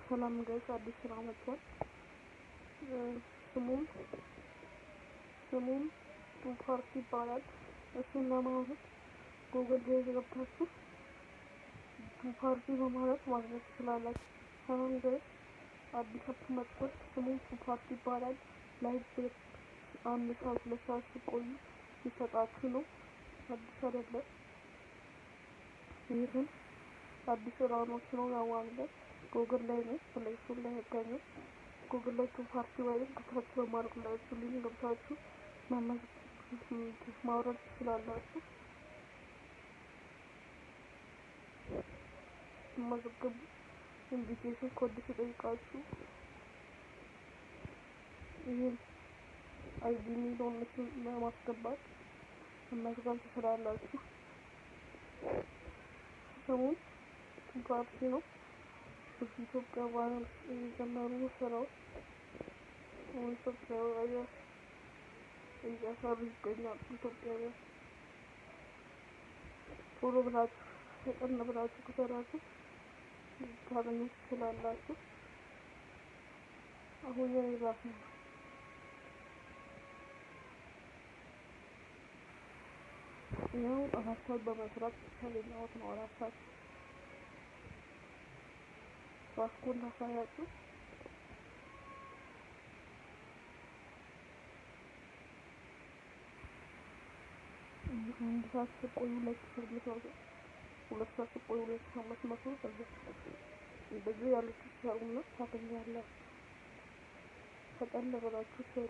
ሰላም ጋይስ አዲስ ስራ መጥቷል። ስሙም ቱፓርት ይባላል። እሱን ለማውረድ ጉግል ላይ ገብታችሁ ቱፓርት በማለት ማግኘት ትችላላችሁ። ሰላም ጋይስ አዲስ አፕ መጥቷል። ስሙም ቱፓርት ይባላል። ላይቭ ቤት 1 ሰዓት 2 ሰዓት ሲቆዩ ይሰጣችሁ ነው። አዲስ አይደለም። ይህን አዲስ ራኖች ነው ያዋንበት ጉግል ላይ ነው ፕሌይ ስቶር ላይ ያገኙት። ጉግል ላይ ቱፓርት ወይም ቱፓርት በማለት ላይ ሊንክ ገብታችሁ ማውረድ ትችላላችሁ። መዝገቡ ኢንቪቴሽን ኮድ ሲጠይቃችሁ ይህን አይዲ ሚሊዮን ለማስገባት መመዝገብ ትችላላችሁ። ስሙም ቱፓርት ነው። በኢትዮጵያ ባህል የጀመሩ ስራዎች ኢትዮጵያ እያሰሩ ይገኛሉ። ኢትዮጵያውያን ቶሎ ብላችሁ ፈጠን ብላችሁ ከሰራችሁ ልታገኙ ትችላላችሁ። አሁን የኔ ራስ ነው። ያው 4 ሰዓት በመስራት ያገኘሁት ነው። 4 ሰዓት ባስኩን ላሳያችሁ። አንድ ሰዓት ቆዩ 2 ሰዓት ቆዩ 2500 ከዛ እንደዚህ ያሉት ሰሩና ታገኛላችሁ። ፈጠን ብላችሁ ሰሩ።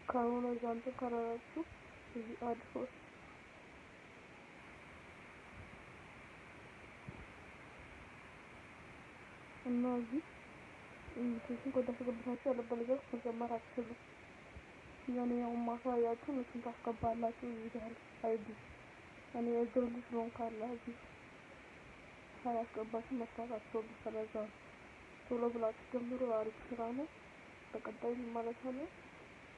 ካልሆነ ጃንት ካላችሁ እዚህ አድርሶት እና እዚህ ኢንቪቴሽን ኮድ አስገብታችሁ ያለበለዚያ መጀመር አትችሉም። ያኔ ያው ማሳያችሁ እሱን ታስገባላችሁ። ይሄዳል አይዲ እኔ እዚህ ነው ካለ እዚህ ሳያስገባችሁ መስራታችሁ ስለዛ ቶሎ ብላችሁ ጀምሩ። አሪፍ ስራ ነው። በቀጣይ ማለት ነው።